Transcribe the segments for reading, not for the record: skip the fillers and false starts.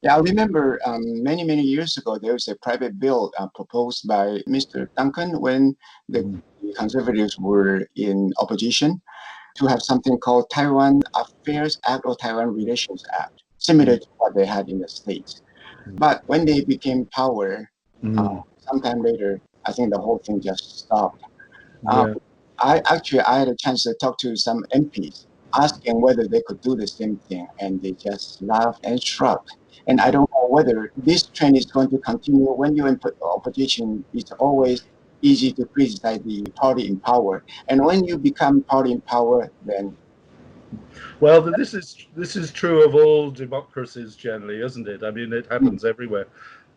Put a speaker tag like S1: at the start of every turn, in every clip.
S1: Yeah, I remember many years ago, there was a private bill proposed by Mr. Duncan when the conservatives were in opposition to have something called Taiwan Affairs Act or Taiwan Relations Act, similar to what they had in the States. But when they became power, sometime later, I think the whole thing just stopped. I had a chance to talk to some MPs asking whether they could do the same thing, and they just laughed and shrugged. And I don't know whether this trend is going to continue. When you're in opposition, it's always easy to criticize the party in power. And when you become party in power, then...
S2: Well, this is true of all democracies generally, isn't it? I mean, it happens everywhere.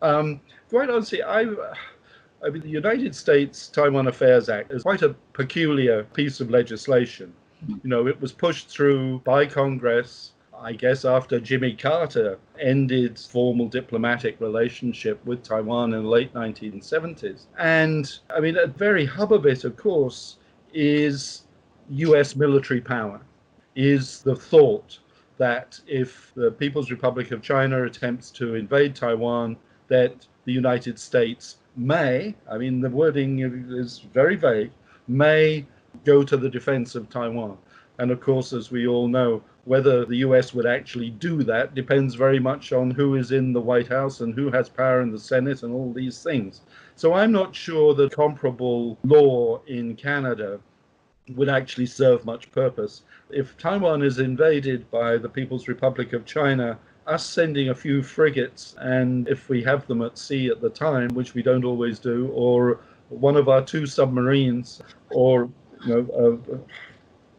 S2: Quite honestly, I mean, the United States Taiwan Affairs Act is quite a peculiar piece of legislation. You know, it was pushed through by Congress, I guess, after Jimmy Carter ended formal diplomatic relationship with Taiwan in the late 1970s. And, I mean, at the very hub of it, of course, is US military power, is the thought that if the People's Republic of China attempts to invade Taiwan, that the United States may, I mean, the wording is very vague, may go to the defense of Taiwan. And of course, as we all know, whether the US would actually do that depends very much on who is in the White House and who has power in the Senate and all these things. So I'm not sure that comparable law in Canada would actually serve much purpose. If Taiwan is invaded by the People's Republic of China, us sending a few frigates, and if we have them at sea at the time, which we don't always do, or one of our 2 submarines, or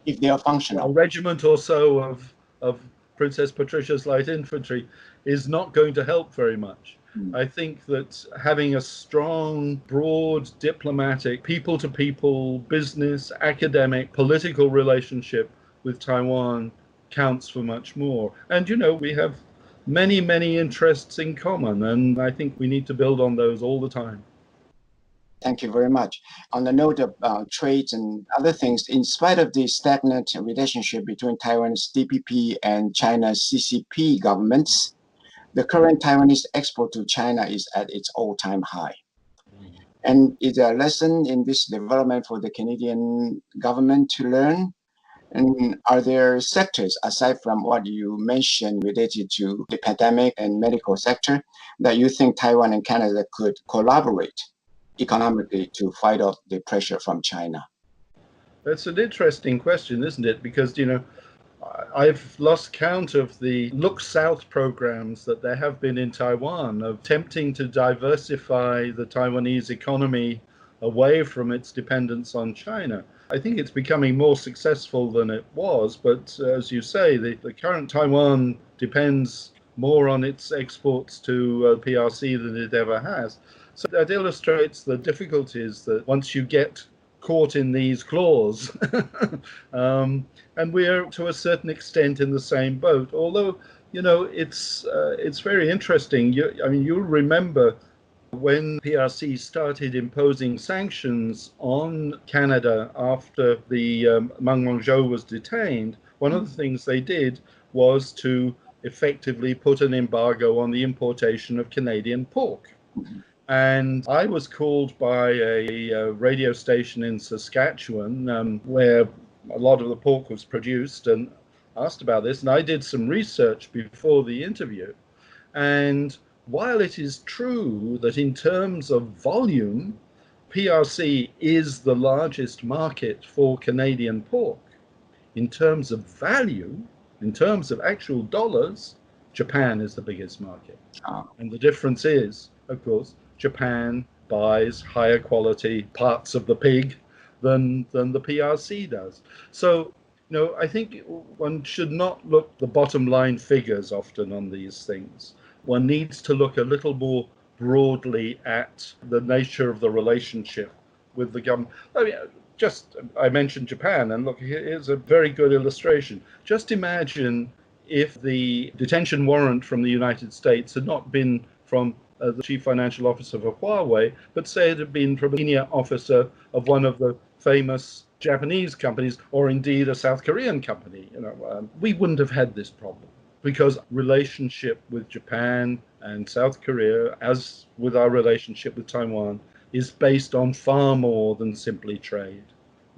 S1: if they are functional,
S2: a regiment or so of Princess Patricia's light infantry is not going to help very much. I think that having a strong, broad, diplomatic, people-to-people, business, academic, political relationship with Taiwan counts for much more. And, you know, we have many interests in common, and I think we need to build on those all the time.
S1: Thank you very much. On the note of trades and other things, in spite of the stagnant relationship between Taiwan's DPP and China's CCP governments, the current Taiwanese export to China is at its all-time high. And is there a lesson in this development for the Canadian government to learn? And are there sectors, aside from what you mentioned related to the pandemic and medical sector, that you think Taiwan and Canada could collaborate economically to fight off the pressure from China?
S2: That's an interesting question, isn't it? Because, you know, I've lost count of the Look South programs that there have been in Taiwan of attempting to diversify the Taiwanese economy away from its dependence on China. I think it's becoming more successful than it was, but as you say, the current Taiwan depends more on its exports to PRC than it ever has. So that illustrates the difficulties that once you get caught in these claws, and we're to a certain extent in the same boat. Although, you know, it's very interesting. You'll remember when PRC started imposing sanctions on Canada after the Meng Wanzhou was detained, one of the things they did was to effectively put an embargo on the importation of Canadian pork. And I was called by a radio station in Saskatchewan, where a lot of the pork was produced, and asked about this. And I did some research before the interview. And while it is true that in terms of volume, PRC is the largest market for Canadian pork, in terms of value, in terms of actual dollars, Japan is the biggest market. And the difference is, of course, Japan buys higher quality parts of the pig than the PRC does. So, you know, I think one should not look the bottom line figures often on these things. One needs to look a little more broadly at the nature of the relationship with the government. I mean, I mentioned Japan, and look, here's a very good illustration. Just imagine if the detention warrant from the United States had not been from the chief financial officer for Huawei, but say it had been from a senior officer of one of the famous Japanese companies, or indeed a South Korean company. You know, we wouldn't have had this problem. because relationship with Japan and South Korea, as with our relationship with Taiwan, is based on far more than simply trade.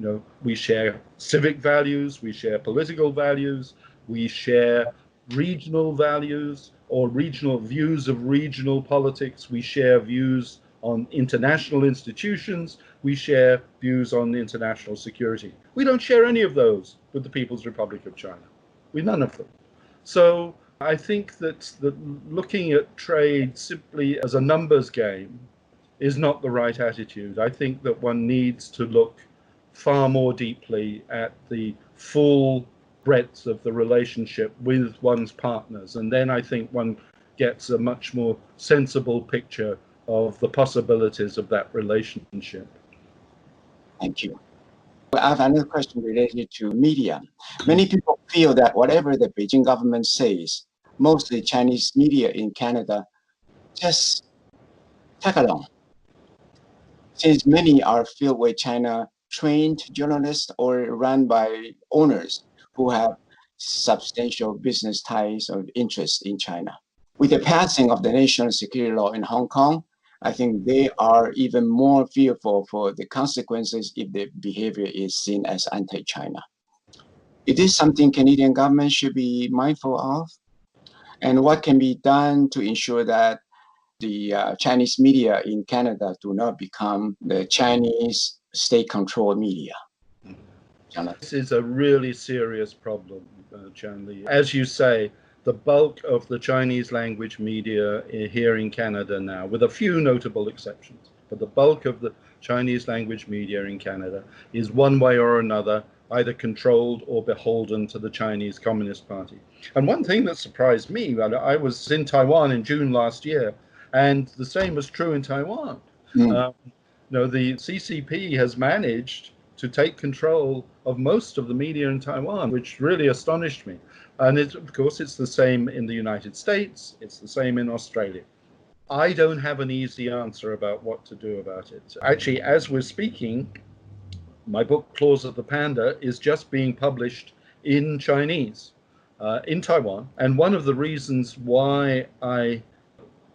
S2: You know, we share civic values, we share political values, we share regional values or regional views of regional politics, we share views on international institutions, we share views on international security. We don't share any of those with the People's Republic of China. We none of them. So I think that looking at trade simply as a numbers game is not the right attitude. I think that one needs to look far more deeply at the full breadth of the relationship with one's partners. And then I think one gets a much more sensible picture of the possibilities of that relationship.
S1: Thank you. I have another question related to media. Many people feel that whatever the Beijing government says, mostly Chinese media in Canada just tag along, since many are filled with China-trained journalists or run by owners who have substantial business ties or interest in China. With the passing of the national security law in Hong Kong, I think they are even more fearful for the consequences if the behavior is seen as anti-China. It is something Canadian government should be mindful of. And what can be done to ensure that the Chinese media in Canada do not become the Chinese state-controlled media?
S2: This is a really serious problem, Chanli. As you say, the bulk of the Chinese language media here in Canada now, with a few notable exceptions, but the bulk of the Chinese language media in Canada is one way or another either controlled or beholden to the Chinese Communist Party. And one thing that surprised me, I was in Taiwan in June last year, and the same was true in Taiwan. The CCP has managed to take control of most of the media in Taiwan, which really astonished me. And of course, it's the same in the United States. It's the same in Australia. I don't have an easy answer about what to do about it. Actually, as we're speaking, my book, Claws of the Panda, is just being published in Chinese in Taiwan. And one of the reasons why I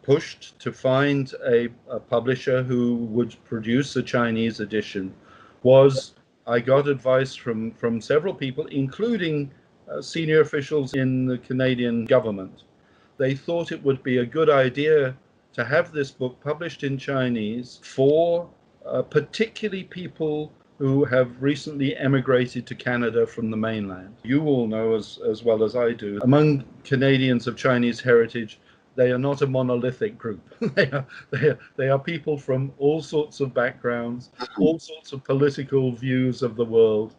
S2: pushed to find a publisher who would produce a Chinese edition was I got advice from several people, including senior officials in the Canadian government. They thought it would be a good idea to have this book published in Chinese for particularly people who have recently emigrated to Canada from the mainland. You all know as well as I do, among Canadians of Chinese heritage, they are not a monolithic group. They are people from all sorts of backgrounds, all sorts of political views of the world,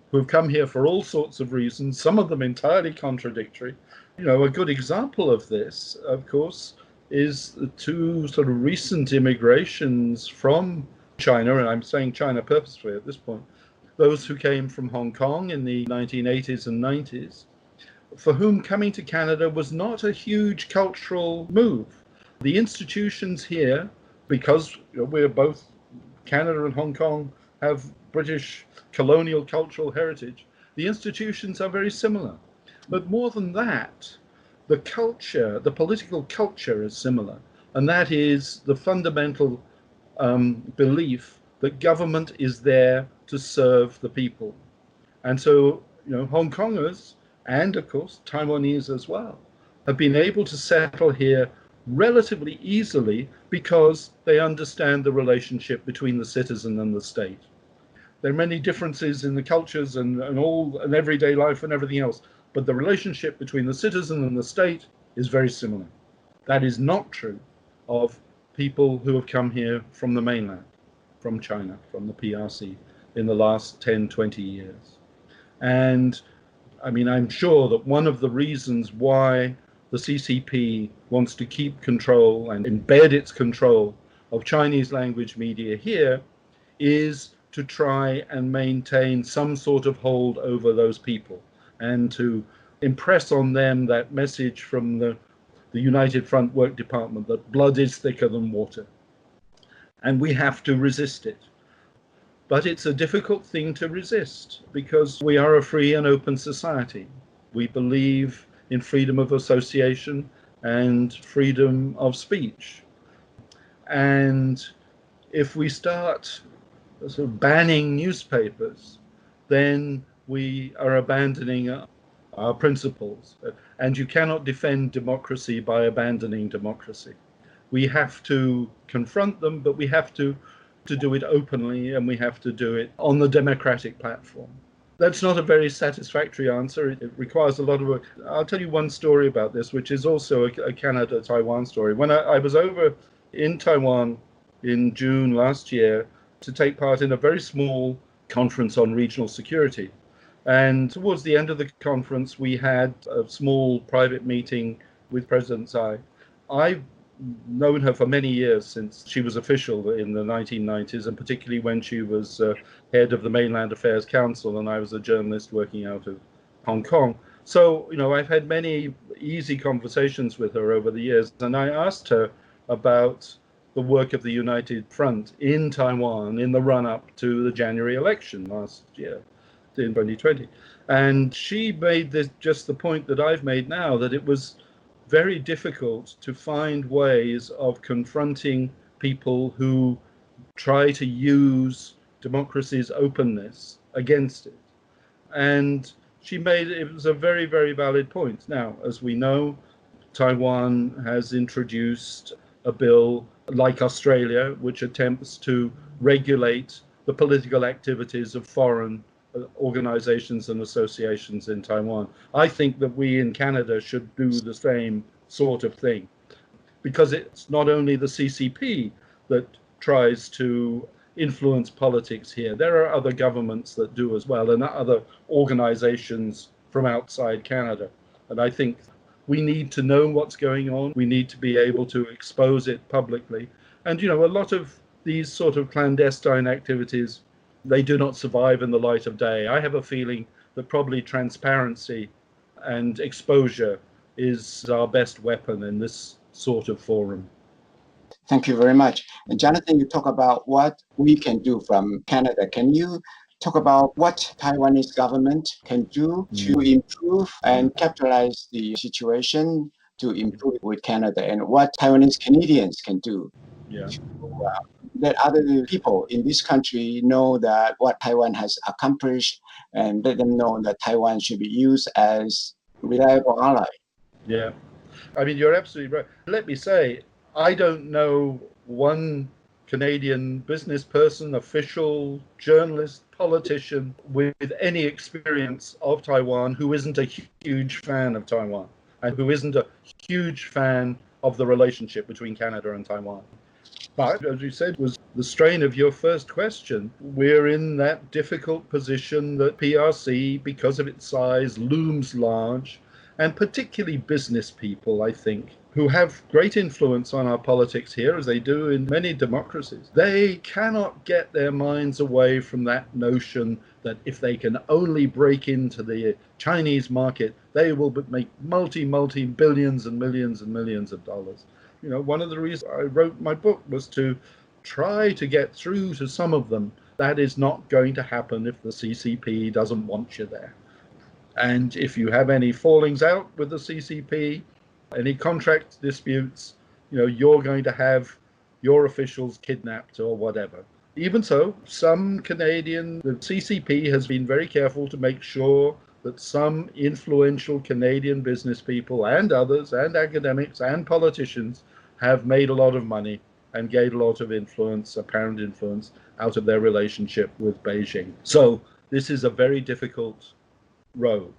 S2: who have come here for all sorts of reasons, some of them entirely contradictory. You know, a good example of this, of course, is the two sort of recent immigrations from China, and I'm saying China purposefully at this point, those who came from Hong Kong in the 1980s and 90s, for whom coming to Canada was not a huge cultural move. The institutions here, because we're both, Canada and Hong Kong have British colonial cultural heritage, the institutions are very similar. But more than that, the culture, the political culture is similar. And that is the fundamental belief that government is there to serve the people. And so, Hong Kongers, and of course Taiwanese as well, have been able to settle here relatively easily because they understand the relationship between the citizen and the state. There are many differences in the cultures and everyday life and everything else, but the relationship between the citizen and the state is very similar. That is not true of people who have come here from the mainland, from China, from the PRC, in the last 10, 20 years. And I mean, I'm sure that one of the reasons why the CCP wants to keep control and embed its control of Chinese language media here is to try and maintain some sort of hold over those people and to impress on them that message from the United Front Work Department that blood is thicker than water. And we have to resist it. But it's a difficult thing to resist because we are a free and open society. We believe in freedom of association and freedom of speech. And if we start sort of banning newspapers, then we are abandoning our principles. And you cannot defend democracy by abandoning democracy. We have to confront them, but we have to do it openly, and we have to do it on the democratic platform. That's not a very satisfactory answer. It requires a lot of work. I'll tell you one story about this, which is also a Canada-Taiwan story. When I was over in Taiwan in June last year to take part in a very small conference on regional security. And towards the end of the conference, we had a small private meeting with President Tsai. I've known her for many years, since she was official in the 1990s, and particularly when she was head of the Mainland Affairs Council, and I was a journalist working out of Hong Kong. So, I've had many easy conversations with her over the years, and I asked her about the work of the United Front in Taiwan in the run-up to the January election last year in 2020. And she made just the point that I've made now, that it was very difficult to find ways of confronting people who try to use democracy's openness against it. And it was a very, very valid point. Now, as we know, Taiwan has introduced a bill like Australia, which attempts to regulate the political activities of foreign organizations and associations in Taiwan. I think that we in Canada should do the same sort of thing, because it's not only the CCP that tries to influence politics here. There are other governments that do as well, and other organizations from outside Canada. And I think we need to know what's going on. We need to be able to expose it publicly. And, a lot of these sort of clandestine activities, they do not survive in the light of day. I have a feeling that probably transparency and exposure is our best weapon in this sort of forum.
S1: Thank you very much. And Jonathan, you talk about what we can do from Canada. Can you talk about what Taiwanese government can do to improve and capitalize the situation to improve with Canada, and what Taiwanese Canadians can do to let other people in this country know that what Taiwan has accomplished, and let them know that Taiwan should be used as a reliable ally.
S2: Yeah, I mean, you're absolutely right. Let me say, I don't know one Canadian business person, official, journalist, politician with any experience of Taiwan who isn't a huge fan of Taiwan and who isn't a huge fan of the relationship between Canada and Taiwan. But, as you said, was the strain of your first question. We're in that difficult position that PRC, because of its size, looms large, and particularly business people, I think, who have great influence on our politics here, as they do in many democracies. They cannot get their minds away from that notion that if they can only break into the Chinese market, they will make multi-billions and millions of dollars. One of the reasons I wrote my book was to try to get through to some of them. That is not going to happen if the CCP doesn't want you there. And if you have any fallings out with the CCP, any contract disputes, you're going to have your officials kidnapped or whatever. Even so, the CCP has been very careful to make sure that some influential Canadian business people and others and academics and politicians have made a lot of money and gained a lot of apparent influence, out of their relationship with Beijing. So this is a very difficult road.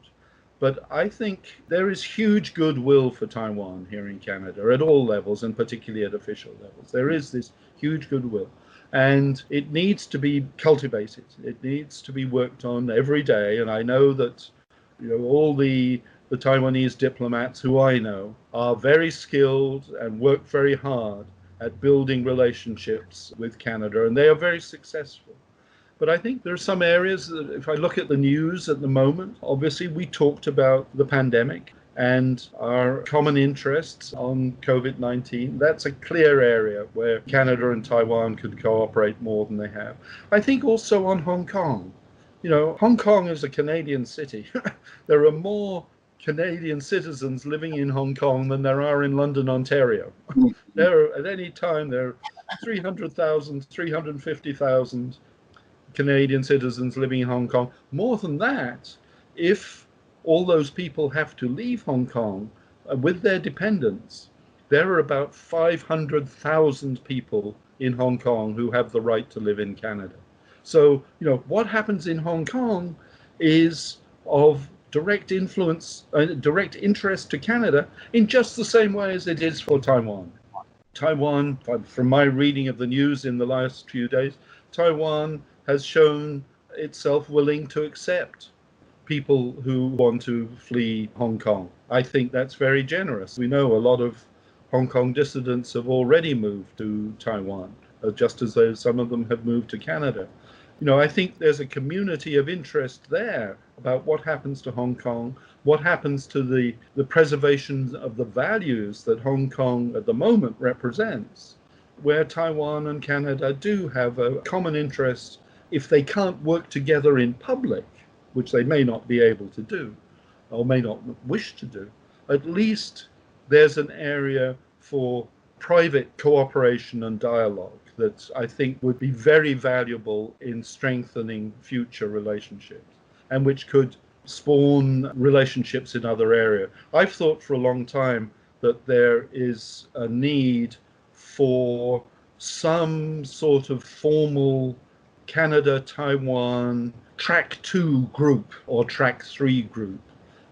S2: But I think there is huge goodwill for Taiwan here in Canada at all levels, and particularly at official levels. There is this huge goodwill, and it needs to be cultivated. It needs to be worked on every day. And I know that all the Taiwanese diplomats who I know are very skilled and work very hard at building relationships with Canada, and they are very successful. But I think there are some areas that, if I look at the news at the moment, obviously we talked about the pandemic and our common interests on COVID-19. That's a clear area where Canada and Taiwan could cooperate more than they have. I think also on Hong Kong. Hong Kong is a Canadian city. There are more Canadian citizens living in Hong Kong than there are in London, Ontario. At any time, there are 300,000, 350,000 Canadian citizens living in Hong Kong. More than that, if all those people have to leave Hong Kong with their dependents, there are about 500,000 people in Hong Kong who have the right to live in Canada. So, what happens in Hong Kong is of direct influence, direct interest to Canada in just the same way as it is for Taiwan. Taiwan, from my reading of the news in the last few days, Taiwan has shown itself willing to accept people who want to flee Hong Kong. I think that's very generous. We know a lot of Hong Kong dissidents have already moved to Taiwan, just as though some of them have moved to Canada. I think there's a community of interest there about what happens to Hong Kong, what happens to the preservation of the values that Hong Kong at the moment represents, where Taiwan and Canada do have a common interest. If they can't work together in public, which they may not be able to do, or may not wish to do, at least there's an area for private cooperation and dialogue that I think would be very valuable in strengthening future relationships, and which could spawn relationships in other areas. I've thought for a long time that there is a need for some sort of formal Canada-Taiwan Track 2 group or Track 3 group,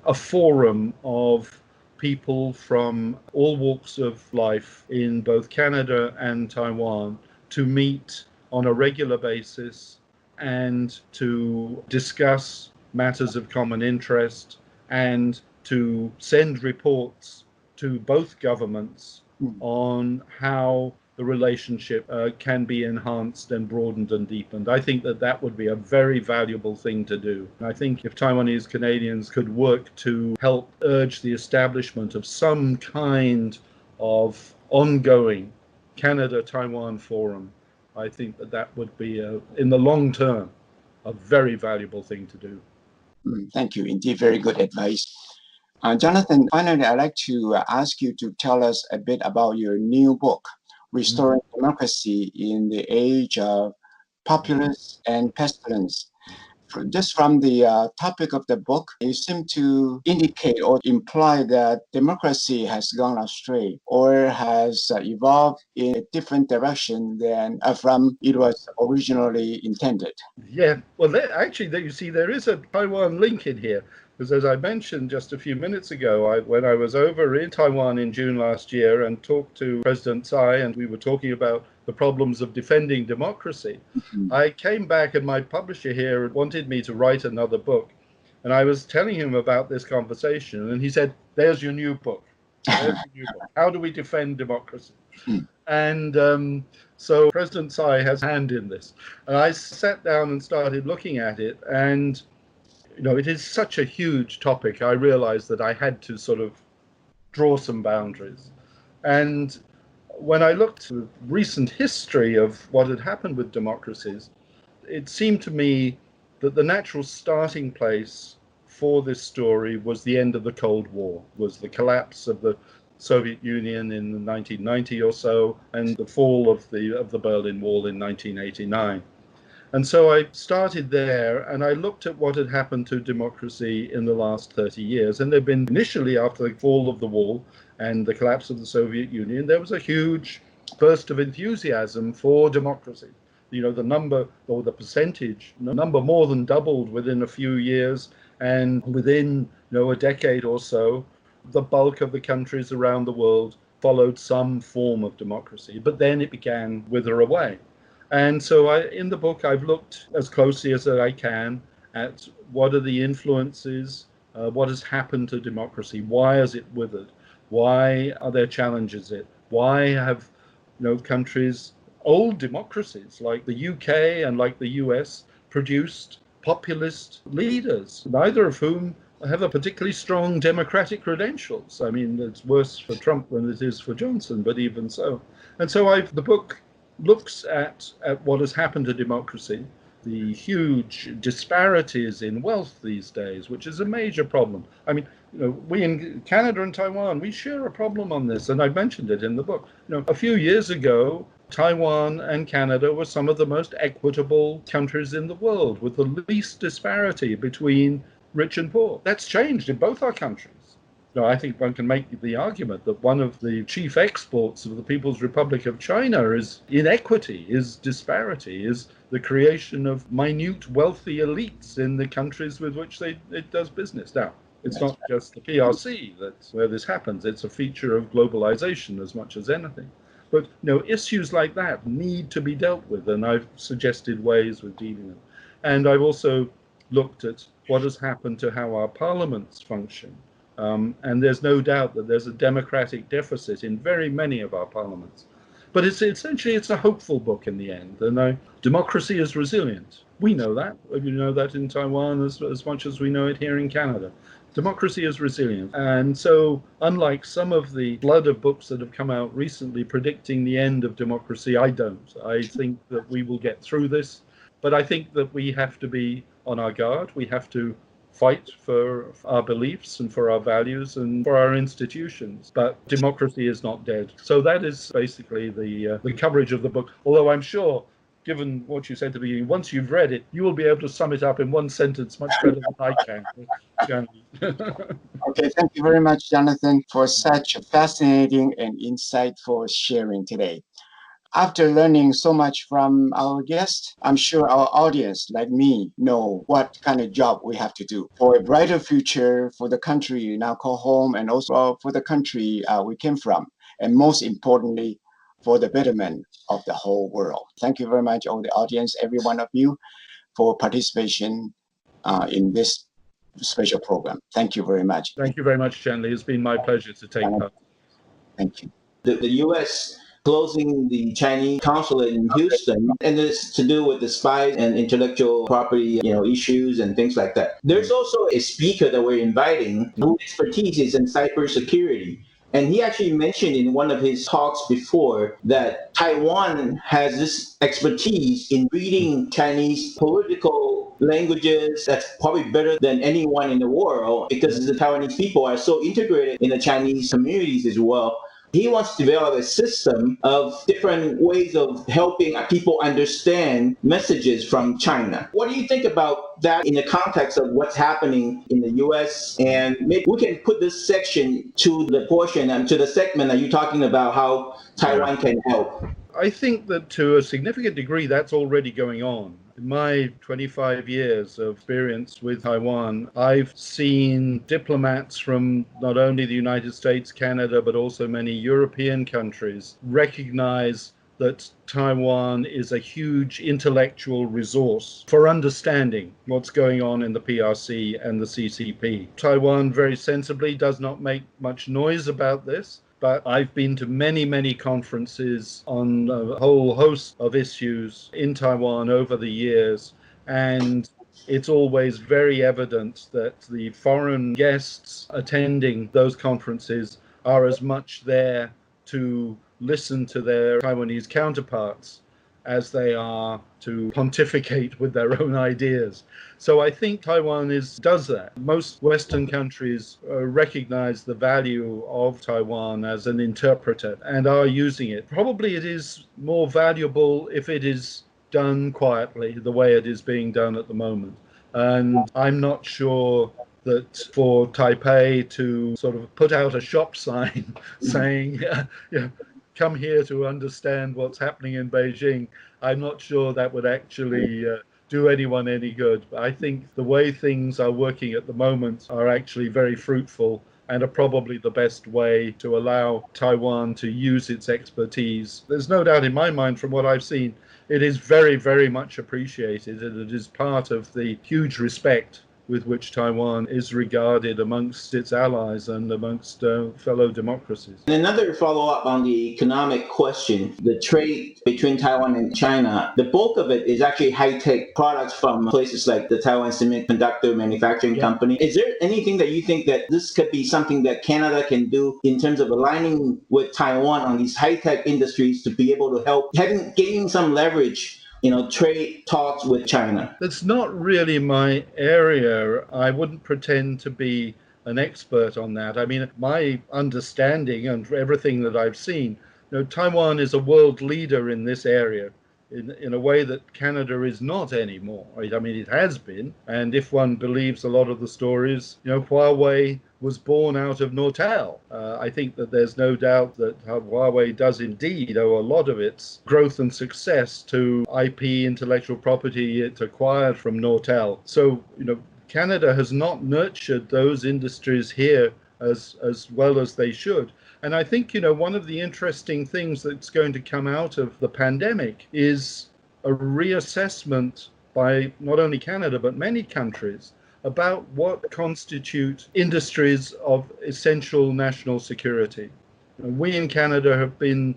S2: a forum of people from all walks of life in both Canada and Taiwan to meet on a regular basis and to discuss matters of common interest and to send reports to both governments on how the relationship can be enhanced and broadened and deepened. I think that would be a very valuable thing to do. I think if Taiwanese Canadians could work to help urge the establishment of some kind of ongoing Canada-Taiwan forum, I think that would be, in the long term, a very valuable thing to do.
S1: Thank you. Indeed, very good advice. Jonathan, finally, I'd like to ask you to tell us a bit about your new book, Restoring Democracy in the Age of Populace and Pestilence. Just from the topic of the book, you seem to indicate or imply that democracy has gone astray or has evolved in a different direction than from it was originally intended.
S2: Yeah, well, actually, you see, there is a Taiwan link in here. Because as I mentioned just a few minutes ago, when I was over in Taiwan in June last year and talked to President Tsai, and we were talking about the problems of defending democracy, I came back and my publisher here wanted me to write another book. And I was telling him about this conversation, and he said, "There's your new book. There's your new book. How do we defend democracy?" And so President Tsai has a hand in this. And I sat down and started looking at it, and it is such a huge topic. I realized that I had to sort of draw some boundaries. And when I looked at the recent history of what had happened with democracies, it seemed to me that the natural starting place for this story was the end of the Cold War, was the collapse of the Soviet Union in 1990 or so, and the fall of the Berlin Wall in 1989. And so I started there, and I looked at what had happened to democracy in the last 30 years. And there had been, initially after the fall of the wall and the collapse of the Soviet Union, there was a huge burst of enthusiasm for democracy. The number or the percentage, the number more than doubled within a few years. And within a decade or so, the bulk of the countries around the world followed some form of democracy. But then it began to wither away. And so in the book, I've looked as closely as I can at what are the influences, what has happened to democracy, why has it withered, why are there challenges in it, why have countries, old democracies like the UK and like the US, produced populist leaders, neither of whom have a particularly strong democratic credentials. I mean, it's worse for Trump than it is for Johnson, but even so. And so the book looks at what has happened to democracy the huge disparities in wealth these days, which is a major problem. I mean, we in Canada and Taiwan, we share a problem on this, and I mentioned it in the book. A few years ago, Taiwan and Canada were some of the most equitable countries in the world, with the least disparity between rich and poor. That's changed in both our countries. I think one can make the argument that one of the chief exports of the People's Republic of China is inequity, is disparity, is the creation of minute wealthy elites in the countries with which it does business. Now, it's not just the PRC that's where this happens. It's a feature of globalization as much as anything. But issues like that need to be dealt with, and I've suggested ways of dealing with them. And I've also looked at what has happened to how our parliaments function. And there's no doubt that there's a democratic deficit in very many of our parliaments. But it's a hopeful book in the end. And democracy is resilient. We know that. We know that in Taiwan as much as we know it here in Canada. Democracy is resilient. And so, unlike some of the flood of books that have come out recently predicting the end of democracy, I don't. I think that we will get through this. But I think that we have to be on our guard. We have to fight for our beliefs and for our values and for our institutions. But democracy is not dead. So that is basically the coverage of the book. Although I'm sure, given what you said to me, once you've read it, you will be able to sum it up in one sentence much better than I can.
S1: Okay, thank you very much, Jonathan, for such fascinating and insightful sharing today. After learning so much from our guest, I'm sure our audience, like me, know what kind of job we have to do for a brighter future for the country we now call home, and also for the country we came from, and most importantly, for the betterment of the whole world. Thank you very much, all the audience, every one of you, for participation in this special program. Thank you very much.
S2: Thank you very much, Shanley. It's been my pleasure to take part.
S1: Thank you.
S3: The U.S. closing the Chinese consulate in Houston, and it's to do with the spies and intellectual property, issues and things like that. There's also a speaker that we're inviting whose expertise is in cybersecurity. And he actually mentioned in one of his talks before that Taiwan has this expertise in reading Chinese political languages that's probably better than anyone in the world, because the Taiwanese people are so integrated in the Chinese communities as well. He wants to develop a system of different ways of helping people understand messages from China. What do you think about that in the context of what's happening in the U.S.? And maybe we can put this section to the portion and to the segment that you're talking about how Taiwan can help.
S2: I think that to a significant degree that's already going on. In my 25 years of experience with Taiwan, I've seen diplomats from not only the United States, Canada, but also many European countries recognize that Taiwan is a huge intellectual resource for understanding what's going on in the PRC and the CCP. Taiwan very sensibly does not make much noise about this. But I've been to many, many conferences on a whole host of issues in Taiwan over the years, and it's always very evident that the foreign guests attending those conferences are as much there to listen to their Taiwanese counterparts as they are to pontificate with their own ideas. So I think Taiwan does that. Most Western countries recognize the value of Taiwan as an interpreter and are using it. Probably it is more valuable if it is done quietly, the way it is being done at the moment. And I'm not sure that for Taipei to sort of put out a shop sign saying, come here to understand what's happening in Beijing, I'm not sure that would actually do anyone any good. I think the way things are working at the moment are actually very fruitful and are probably the best way to allow Taiwan to use its expertise. There's no doubt in my mind, from what I've seen, it is very, very much appreciated, and it is part of the huge respect with which Taiwan is regarded amongst its allies and amongst fellow democracies.
S3: And another follow-up on the economic question, the trade between Taiwan and China, the bulk of it is actually high-tech products from places like the Taiwan Semiconductor Manufacturing Company. Is there anything that you think that this could be something that Canada can do in terms of aligning with Taiwan on these high-tech industries to be able to help, gaining some leverage trade talks with China?
S2: That's not really my area. I wouldn't pretend to be an expert on that. I mean, my understanding and everything that I've seen, Taiwan is a world leader in this area in a way that Canada is not anymore. Right? I mean, it has been. And if one believes a lot of the stories, Huawei was born out of Nortel. I think that there's no doubt that Huawei does indeed owe a lot of its growth and success to IP, intellectual property it acquired from Nortel. So, Canada has not nurtured those industries here as well as they should. And I think, one of the interesting things that's going to come out of the pandemic is a reassessment by not only Canada, but many countries about what constitute industries of essential national security. We in Canada have been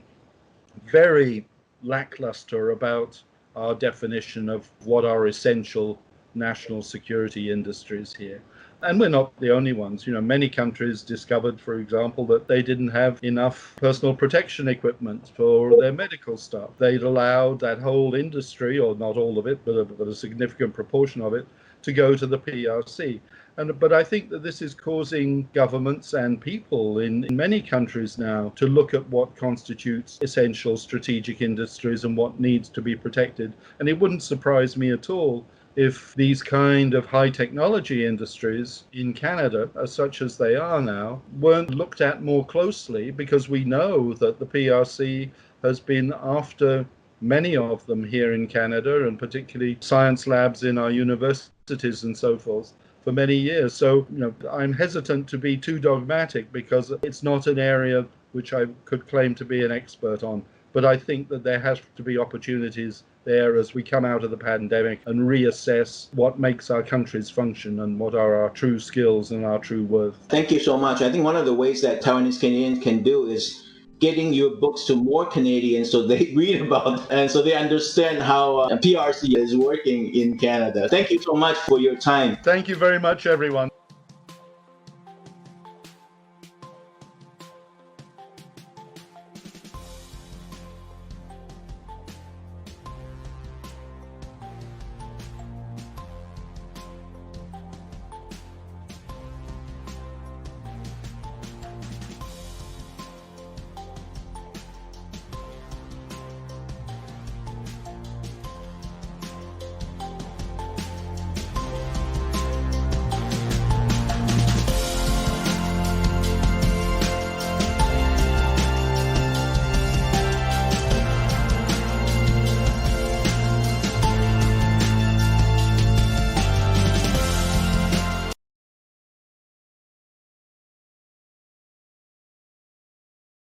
S2: very lackluster about our definition of what are essential national security industries here. And we're not the only ones. Many countries discovered, for example, that they didn't have enough personal protection equipment for their medical staff. They'd allowed that whole industry, or not all of it, but a significant proportion of it, to go to the PRC. But I think that this is causing governments and people in many countries now to look at what constitutes essential strategic industries and what needs to be protected. And it wouldn't surprise me at all if these kind of high technology industries in Canada, such as they are now, weren't looked at more closely, because we know that the PRC has been after many of them here in Canada, and particularly science labs in our universities and so forth, for many years. So, I'm hesitant to be too dogmatic, because it's not an area which I could claim to be an expert on. But I think that there has to be opportunities there as we come out of the pandemic and reassess what makes our countries function and what are our true skills and our true worth.
S3: Thank you so much. I think one of the ways that Taiwanese Canadians can do is getting your books to more Canadians so they read about and so they understand how PRC is working in Canada. Thank you so much for your time.
S2: Thank you very much, everyone.